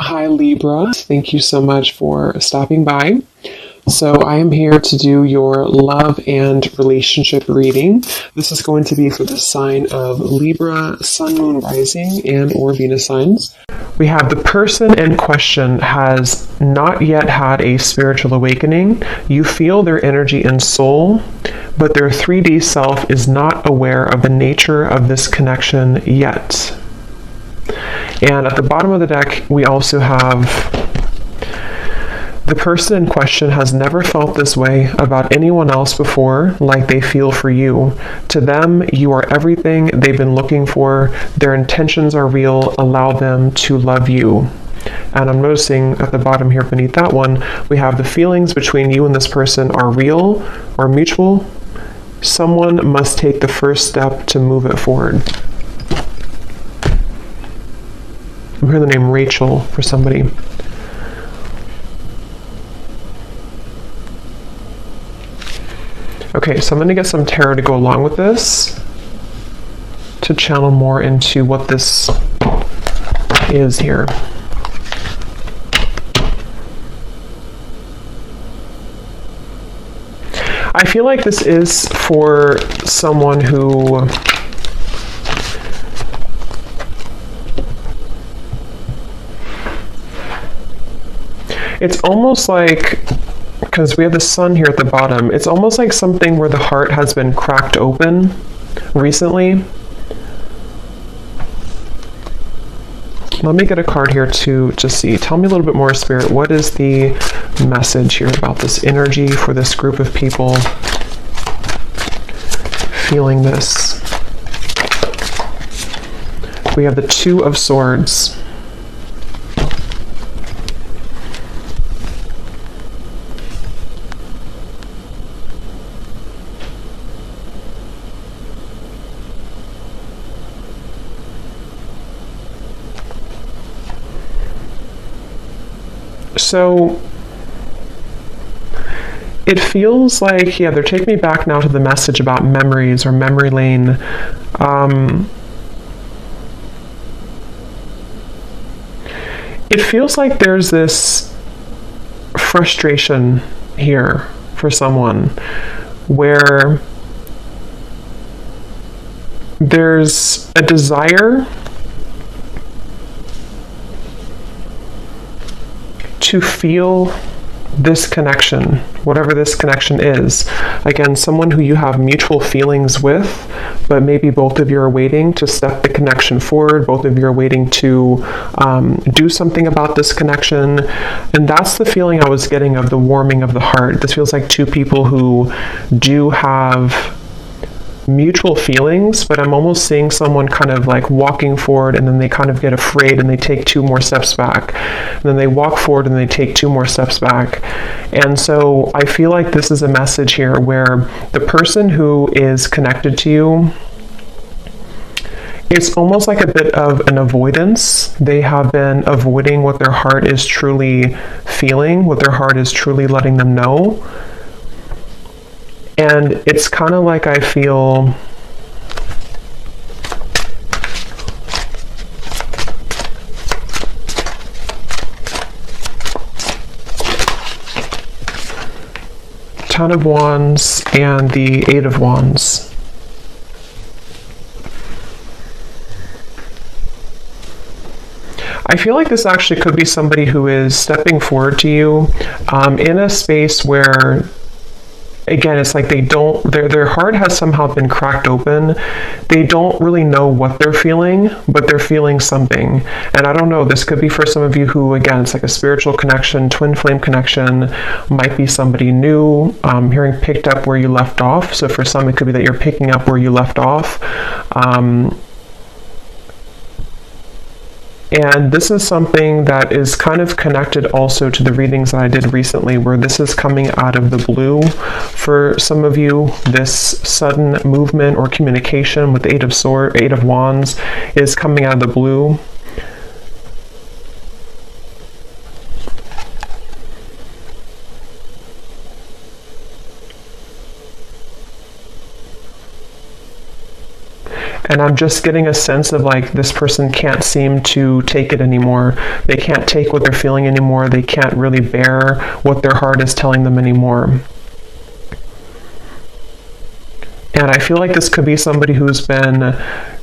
Hi Libra, thank you so much for stopping by. So I am here to do your love and relationship reading. This is going to be for the sign of Libra, Sun, Moon, Rising, and or Venus signs. We have the person in question has not yet had a spiritual awakening. You feel their energy and soul, but their 3D self is not aware of the nature of this connection yet. And at the bottom of the deck, we also have the person in question has never felt this way about anyone else before, like they feel for you. To them, you are everything they've been looking for. Their intentions are real. Allow them to love you. And I'm noticing at the bottom here beneath that one, we have the feelings between you and this person are real or mutual. Someone must take the first step to move it forward. I'm hearing the name Rachel for somebody. Okay, so I'm going to get some tarot to go along with this to channel more into what this is here. I feel like this is for someone who it's almost like, because we have the sun here at the bottom, it's almost like something where the heart has been cracked open recently. Let me get a card here to see. Tell me a little bit more, Spirit. What is the message here about this energy for this group of people feeling this? We have the Two of Swords. So it feels like, yeah, they're taking me back now to the message about memories or memory lane. It feels like there's this frustration here for someone where there's a desire to feel this connection, whatever this connection is. Again, someone who you have mutual feelings with, but maybe both of you are waiting to step the connection forward. Both of you are waiting to do something about this connection. And that's the feeling I was getting of the warming of the heart. This feels like two people who do have mutual feelings, but I'm almost seeing someone kind of like walking forward and then they kind of get afraid and they take two more steps back. And then they walk forward and they take two more steps back. And so I feel like this is a message here where the person who is connected to you, it's almost like a bit of an avoidance. They have been avoiding what their heart is truly feeling, what their heart is truly letting them know. And it's kind of like I feel Ten of Wands and the Eight of Wands. I feel like this actually could be somebody who is stepping forward to you in a space where, again, it's like they don't, their heart has somehow been cracked open. They don't really know what they're feeling, but they're feeling something. And I don't know, this could be for some of you who, again, it's like a spiritual connection, twin flame connection, might be somebody new, hearing picked up where you left off. So for some, it could be that you're picking up where you left off. And this is something that is kind of connected also to the readings that I did recently, where this is coming out of the blue for some of you. This sudden movement or communication with the Eight of Wands is coming out of the blue. And I'm just getting a sense of like this person can't seem to take it anymore. They can't take what they're feeling anymore. They can't really bear what their heart is telling them anymore. And I feel like this could be somebody who's been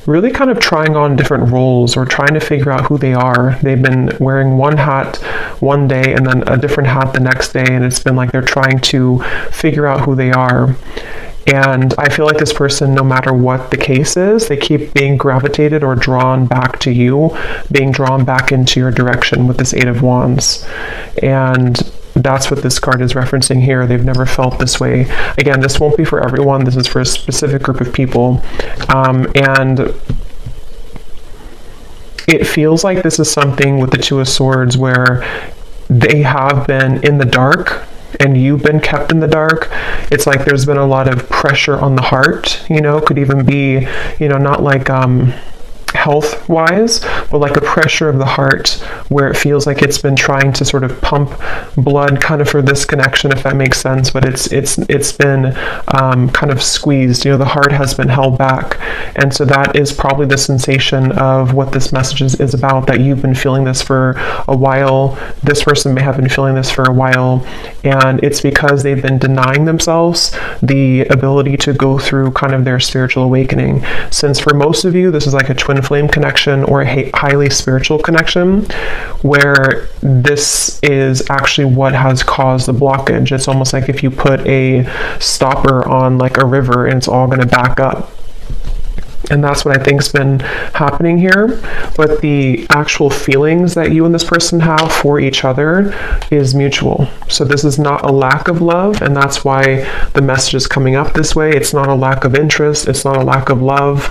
really kind of trying on different roles or trying to figure out who they are. They've been wearing one hat one day and then a different hat the next day, and it's been like they're trying to figure out who they are. And I feel like this person, no matter what the case is, they keep being gravitated or drawn back to you, being drawn back into your direction with this Eight of Wands. And that's what this card is referencing here. They've never felt this way. Again, this won't be for everyone. This is for a specific group of people. And it feels like this is something with the Two of Swords where they have been in the dark and you've been kept in the dark. It's like there's been a lot of pressure on the heart, could even be, not like health wise, but like a pressure of the heart where it feels like it's been trying to sort of pump blood kind of for this connection, if that makes sense, but it's been kind of squeezed. The heart has been held back, and so that is probably the sensation of what this message is about, that you've been feeling this for a while. This person may have been feeling this for a while, and it's because they've been denying themselves the ability to go through kind of their spiritual awakening. Since for most of you this is like a twin flame connection or a highly spiritual connection, where this is actually what has caused the blockage. It's almost like if you put a stopper on like a river and it's all going to back up. And that's what I think's been happening here. But the actual feelings that you and this person have for each other is mutual. So this is not a lack of love, and that's why the message is coming up this way. It's not a lack of interest. It's not a lack of love.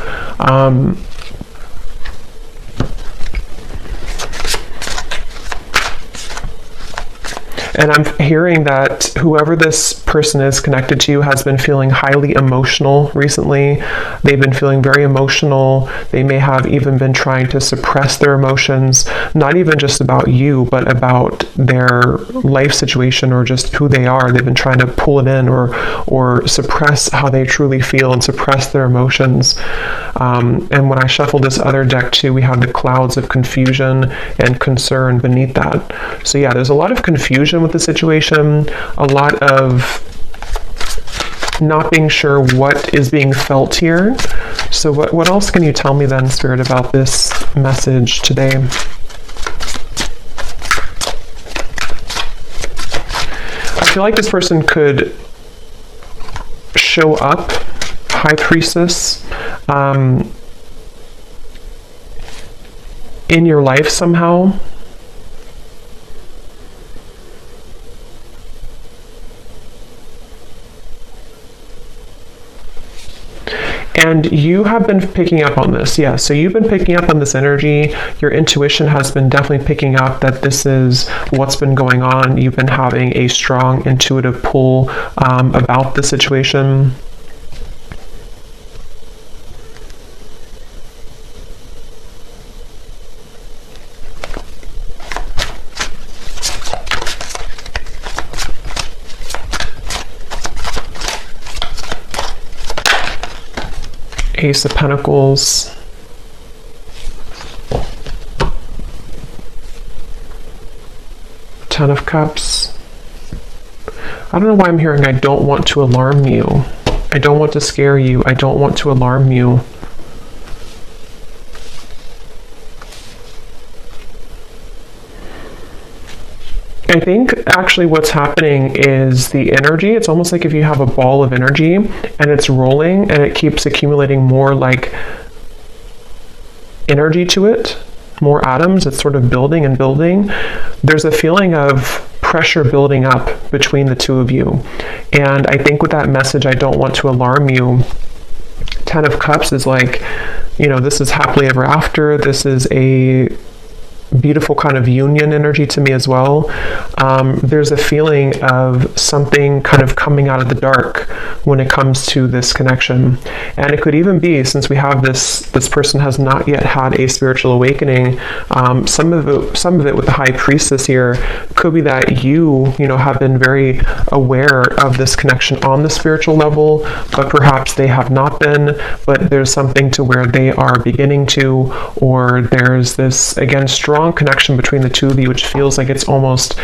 And I'm hearing that whoever this person is connected to has been feeling highly emotional recently. They've been feeling very emotional. They may have even been trying to suppress their emotions, not even just about you, but about their life situation or just who they are. They've been trying to pull it in or suppress how they truly feel and suppress their emotions. And when I shuffled this other deck too, we have the clouds of confusion and concern beneath that. So yeah, there's a lot of confusion with the situation, a lot of not being sure what is being felt here. So what else can you tell me then, Spirit, about this message today? I feel like this person could show up, High Priestess, in your life somehow. And you have been picking up on this, yeah. So you've been picking up on this energy. Your intuition has been definitely picking up that this is what's been going on. You've been having a strong intuitive pull about the situation. Ace of Pentacles, Ten of Cups. I don't know why I'm hearing I don't want to alarm you. I don't want to scare you. I don't want to alarm you. I think actually what's happening is the energy. It's almost like if you have a ball of energy and it's rolling and it keeps accumulating more like energy to it, more atoms. It's sort of building and building. There's a feeling of pressure building up between the two of you. And I think with that message, I don't want to alarm you. Ten of Cups is like, this is happily ever after. This is a beautiful kind of union energy to me as well. There's a feeling of something kind of coming out of the dark when it comes to this connection. And it could even be, since we have this person has not yet had a spiritual awakening, some of it with the High Priestess here could be that you have been very aware of this connection on the spiritual level, but perhaps they have not been, but there's something to where they are beginning to, or there's this, again, strong connection between the two of you, which feels like it's almost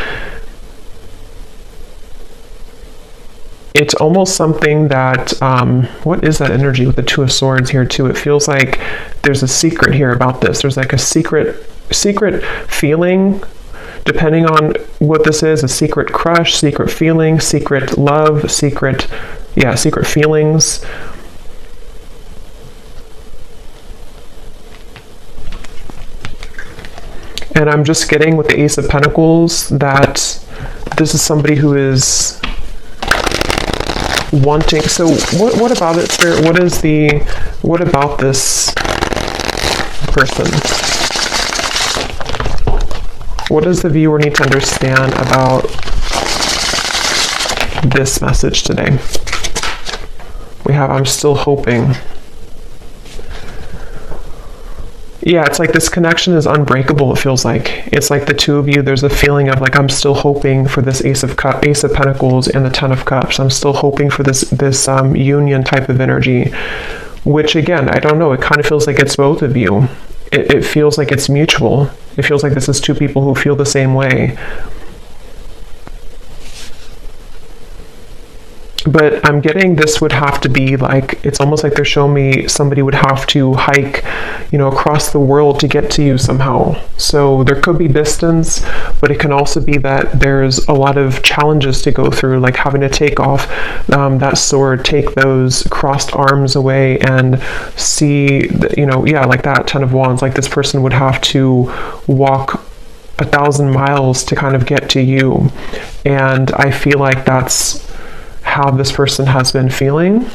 something that, what is that energy with the Two of Swords here too? It feels like there's a secret here about this. There's like a secret feeling, depending on what this is, a secret crush, secret feeling, secret love, secret feelings. And I'm just getting with the Ace of Pentacles that this is somebody who is wanting. So what about it, Spirit? What about this person? What does the viewer need to understand about this message today? We have, I'm still hoping. Yeah, it's like this connection is unbreakable, it feels like. It's like the two of you, there's a feeling of like, I'm still hoping for this Ace of Pentacles and the Ten of Cups. I'm still hoping for this union type of energy, which again, I don't know, it kind of feels like it's both of you. It feels like it's mutual. It feels like this is two people who feel the same way. But I'm getting this would have to be like, it's almost like they're showing me somebody would have to hike, across the world to get to you somehow. So there could be distance, but it can also be that there's a lot of challenges to go through, like having to take off that sword, take those crossed arms away and see, like that Ten of Wands, like this person would have to walk 1,000 miles to kind of get to you. And I feel like that's how this person has been feeling,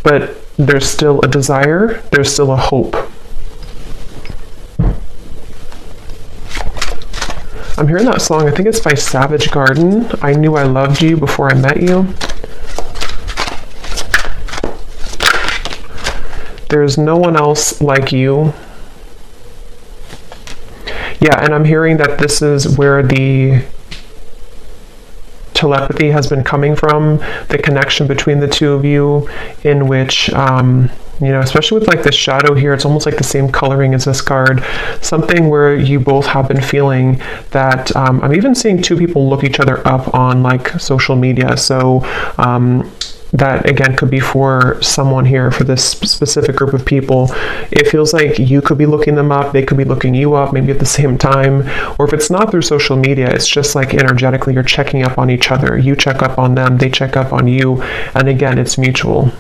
but there's still a desire, there's still a hope. I'm hearing that song, I think it's by Savage Garden, I Knew I Loved You Before I Met You. There's no one else like you. Yeah, and I'm hearing that this is where the telepathy has been coming from, the connection between the two of you, in which, especially with like the shadow here, it's almost like the same coloring as this card, something where you both have been feeling that, I'm even seeing two people look each other up on like social media. So, that again could be for someone here, for this specific group of people. It feels like you could be looking them up, they could be looking you up, maybe at the same time. Or if it's not through social media, it's just like energetically you're checking up on each other. You check up on them, they check up on you. And again, it's mutual.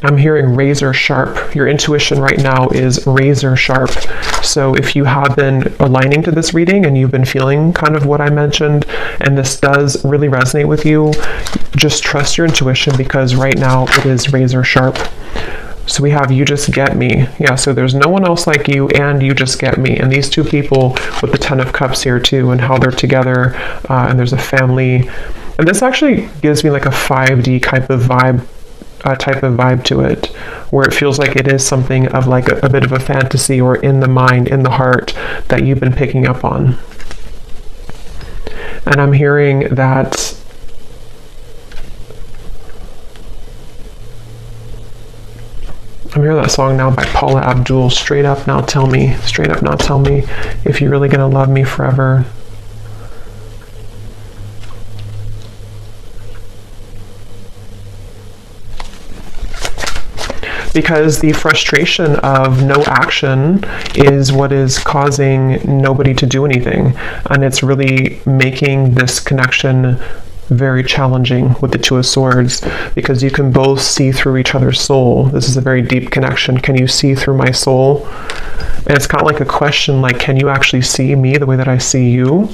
I'm hearing razor sharp. Your intuition right now is razor sharp. So if you have been aligning to this reading and you've been feeling kind of what I mentioned, and this does really resonate with you, just trust your intuition, because right now it is razor sharp. So we have You Just Get Me. Yeah, so there's no one else like you, and You Just Get Me. And these two people with the Ten of Cups here too, and how they're together, and there's a family. And this actually gives me like a 5D type of vibe to it, where it feels like it is something of like a bit of a fantasy, or in the mind, in the heart, that you've been picking up on. And I'm hearing that song now by Paula Abdul, Straight Up Now Tell Me if you're really gonna love me forever. Because the frustration of no action is what is causing nobody to do anything. And it's really making this connection very challenging with the Two of Swords, because you can both see through each other's soul. This is a very deep connection. Can you see through my soul? And it's kind of like a question, like, can you actually see me the way that I see you?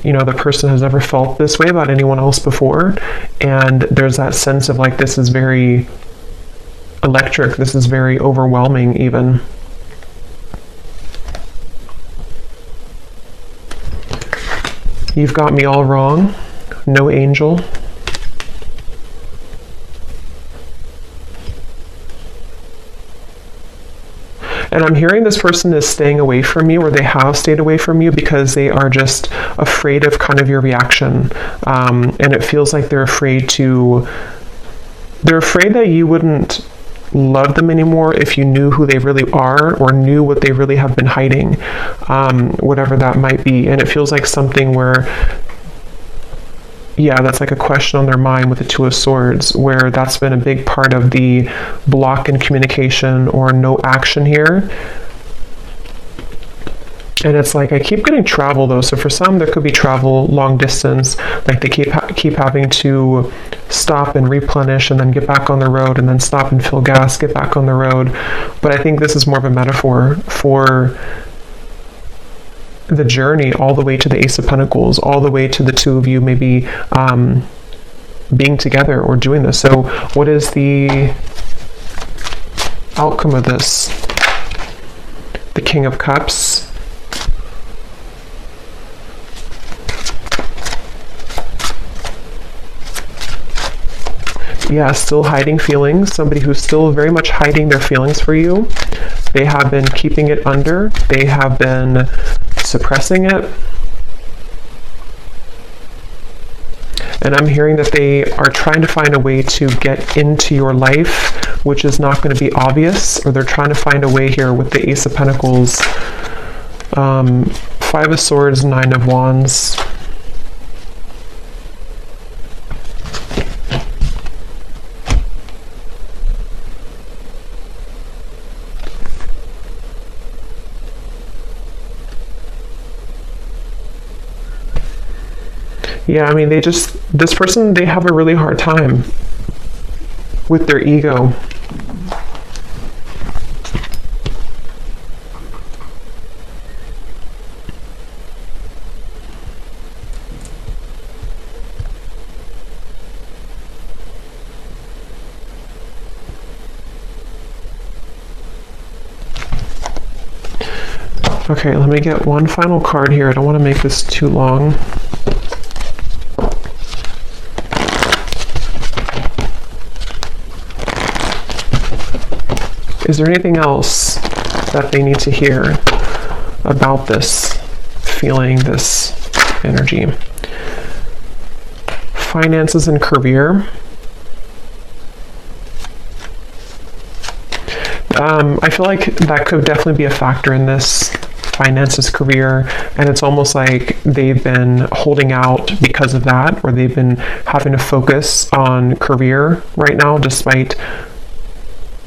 The person has never felt this way about anyone else before. And there's that sense of like, this is very electric. This is very overwhelming even. You've got me all wrong. No angel. And I'm hearing this person is staying away from you, or they have stayed away from you because they are just afraid of kind of your reaction. And it feels like they're afraid that you wouldn't love them anymore if you knew who they really are, or knew what they really have been hiding, whatever that might be. And it feels like something where, yeah, that's like a question on their mind with the Two of Swords, where that's been a big part of the block in communication or no action here. And it's like, I keep getting travel though. So for some, there could be travel long distance, like they keep having to stop and replenish and then get back on the road, and then stop and fill gas, get back on the road. But I think this is more of a metaphor for the journey all the way to the Ace of Pentacles, all the way to the two of you maybe being together or doing this. So what is the outcome of this? The King of Cups. Yeah, still hiding feelings. Somebody who's still very much hiding their feelings for you. They have been keeping it under. They have been suppressing it. And I'm hearing that they are trying to find a way to get into your life, which is not going to be obvious, or they're trying to find a way here with the Ace of Pentacles, Five of Swords, Nine of Wands. Yeah, I mean, this person, they have a really hard time with their ego. Okay, let me get one final card here. I don't want to make this too long. Is there anything else that they need to hear about this feeling, this energy? Finances and career. I feel like that could definitely be a factor in this. Finances, career, and it's almost like they've been holding out because of that, or they've been having to focus on career right now, despite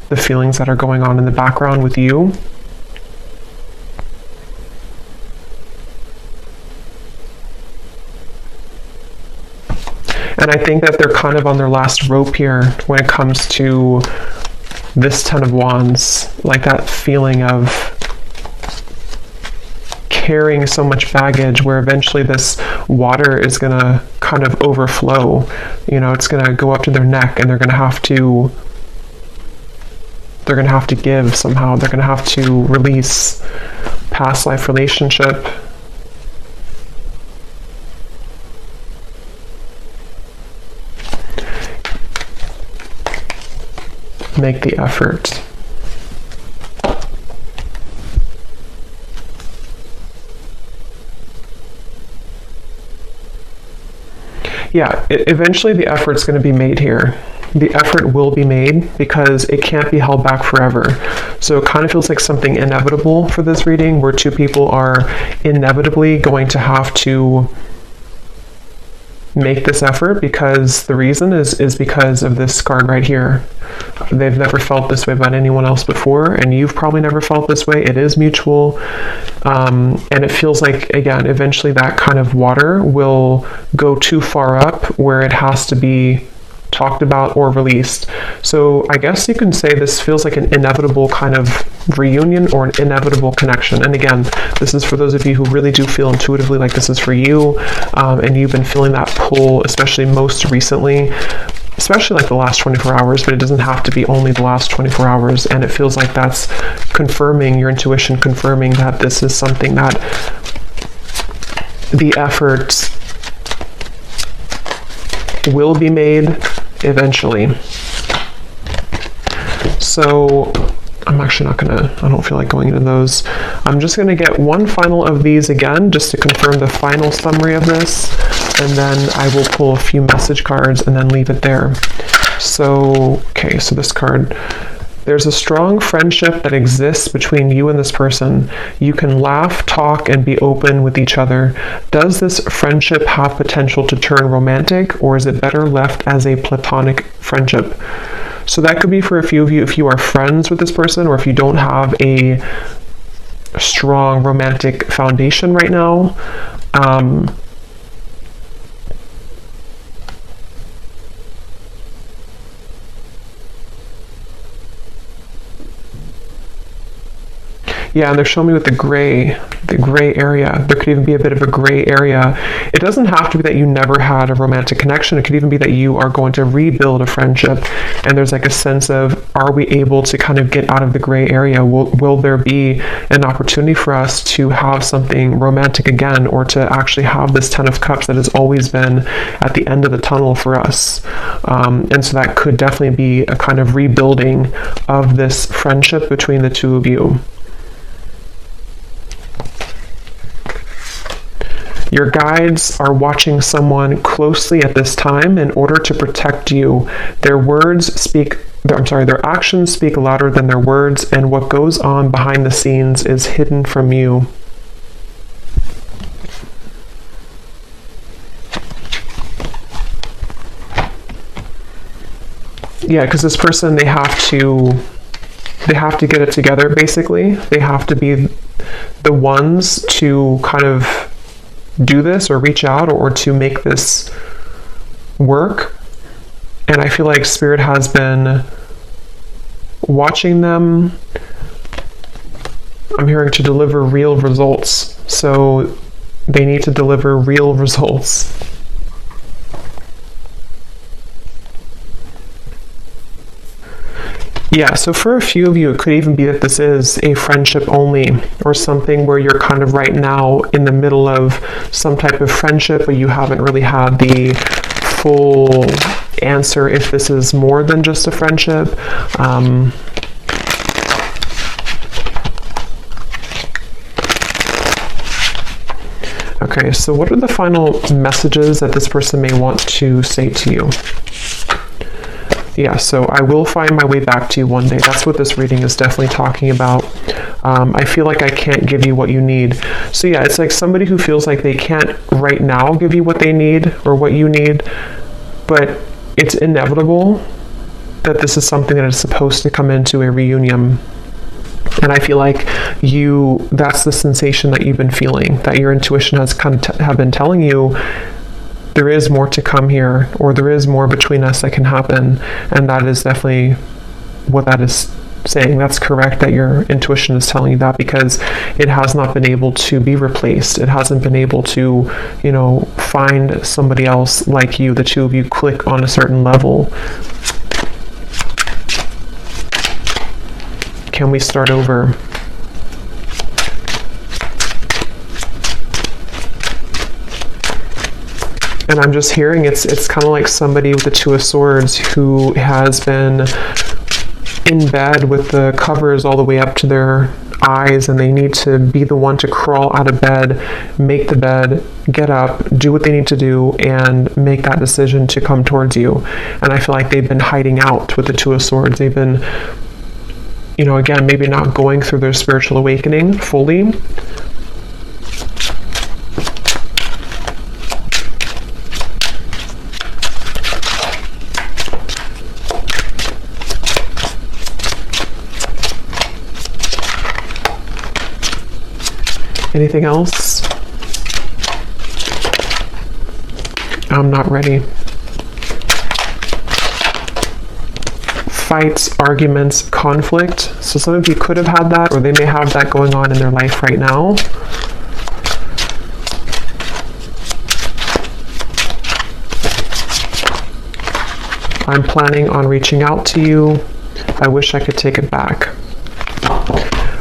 the feelings that are going on in the background with you. And I think that they're kind of on their last rope here when it comes to this Ten of Wands, like that feeling of carrying so much baggage, where eventually this water is going to kind of overflow. You know, it's going to go up to their neck, and they're going to have to give somehow. They're going to have to release past life relationship. Make the effort. Yeah, eventually the effort's going to be made here. The effort will be made because it can't be held back forever. So it kind of feels like something inevitable for this reading, where two people are inevitably going to have to make this effort, because the reason is because of this card right here. They've never felt this way about anyone else before, and you've probably never felt this way. It is mutual, and it feels like, again, eventually that kind of water will go too far up where it has to be talked about or released. So I guess you can say this feels like an inevitable kind of reunion, or an inevitable connection. And again, this is for those of you who really do feel intuitively like this is for you, and you've been feeling that pull, especially most recently. especially like the last 24 hours, but it doesn't have to be only the last 24 hours. And it feels like that's confirming your intuition, confirming that this is something that the effort will be made eventually. So I'm actually not gonna, I don't feel like going into those. I'm just gonna get one final of these again, just to confirm the final summary of this, and then I will pull a few message cards and then leave it there. So, okay, so this card. There's a strong friendship that exists between you and this person. You can laugh, talk, and be open with each other. Does this friendship have potential to turn romantic, or is it better left as a platonic friendship? So that could be for a few of you if you are friends with this person, or if you don't have a strong romantic foundation right now. Yeah, and they're showing me with the gray area. There could even be a bit of a gray area. It doesn't have to be that you never had a romantic connection. It could even be that you are going to rebuild a friendship. And there's like a sense of, are we able to kind of get out of the gray area? Will there be an opportunity for us to have something romantic again, or to actually have this 10 of Cups that has always been at the end of the tunnel for us? And so that could definitely be a kind of rebuilding of this friendship between the two of you. Your guides are watching someone closely at this time in order to protect you. Their actions speak louder than their words, and what goes on behind the scenes is hidden from you. Yeah, because this person, they have to get it together, basically. They have to be the ones to kind of do this, or reach out, or to make this work. And I feel like Spirit has been watching them. I'm hearing to deliver real results. So they need to deliver real results. Yeah, so for a few of you, it could even be that this is a friendship only, or something where you're kind of right now in the middle of some type of friendship, but you haven't really had the full answer if this is more than just a friendship. Okay, so what are the final messages that this person may want to say to you? Yeah, so I will find my way back to you one day. That's what this reading is definitely talking about. I feel like I can't give you what you need. So yeah, it's like somebody who feels like they can't right now give you what they need or what you need, but it's inevitable that this is something that is supposed to come into a reunion. And I feel like that's the sensation that you've been feeling, that your intuition has kind of have been telling you there is more to come here, or there is more between us that can happen. And that is definitely what that is saying. That's correct that your intuition is telling you that, because it has not been able to be replaced. It hasn't been able to, find somebody else like you. The two of you click on a certain level. Can we start over? And I'm just hearing it's kind of like somebody with the Two of Swords who has been in bed with the covers all the way up to their eyes, and they need to be the one to crawl out of bed, make the bed, get up, do what they need to do, and make that decision to come towards you. And I feel like they've been hiding out with the Two of Swords. They've been, again, maybe not going through their spiritual awakening fully. Anything else? I'm not ready. Fights, arguments, conflict. So some of you could have had that, or they may have that going on in their life right now. I'm planning on reaching out to you. I wish I could take it back.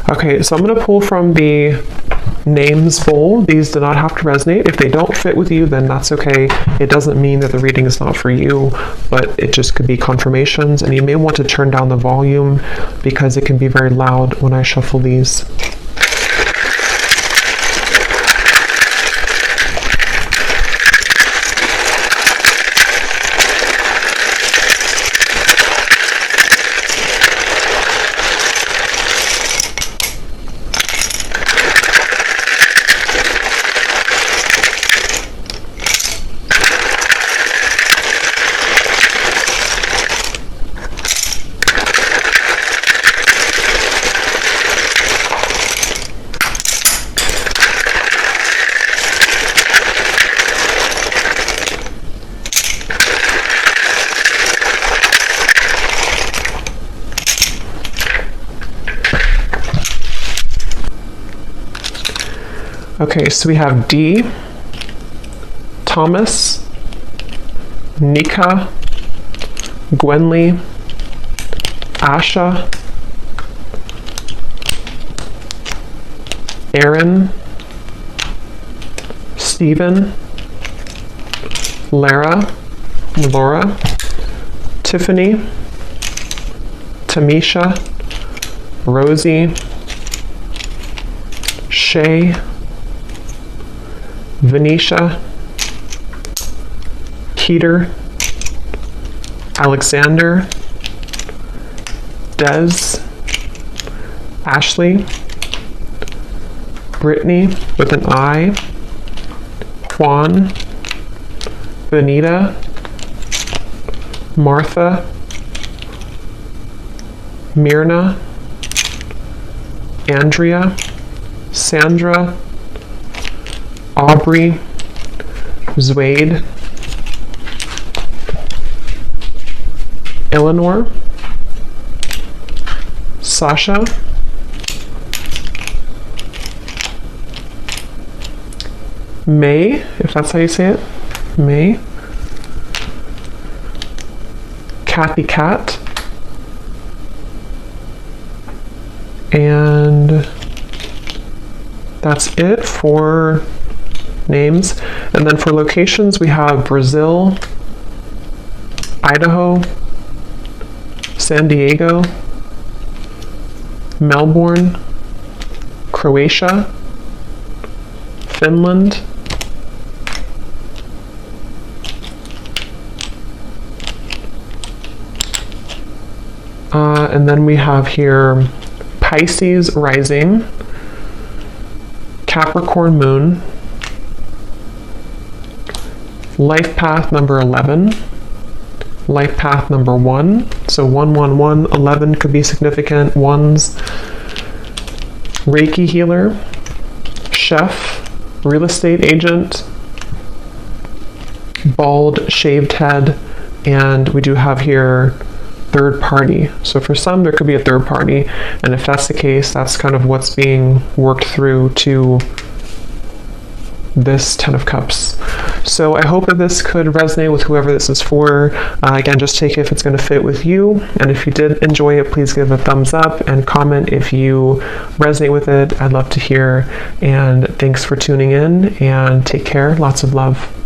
Okay, so I'm going to pull from the names bowl. These do not have to resonate. If they don't fit with you, then that's okay. It doesn't mean that the reading is not for you, but it just could be confirmations, and you may want to turn down the volume because it can be very loud when I shuffle these. Okay, so we have D, Thomas, Nika, Gwenly, Asha, Aaron, Stephen, Lara, Laura, Tiffany, Tamisha, Rosie, Shay, Venetia, Keter, Alexander, Des, Ashley, Brittany with an I, Juan, Benita, Martha, Myrna, Andrea, Sandra, Aubrey, Zwade, Eleanor, Sasha, May, if that's how you say it, May, Kathy Cat, and that's it for names. And then for locations, we have Brazil, Idaho, San Diego, Melbourne, Croatia, Finland, and then we have here Pisces rising, Capricorn moon, life path number 11, life path number 1, so 111, 11 could be significant ones, Reiki healer, chef, real estate agent, bald shaved head, and we do have here third party. So for some, there could be a third party, and if that's the case, that's kind of what's being worked through to this 10 of Cups. So I hope that this could resonate with whoever this is for. Again, just take it if it's going to fit with you, and if you did enjoy it, please give a thumbs up and comment if you resonate with it. I'd love to hear, and thanks for tuning in, and take care. Lots of love.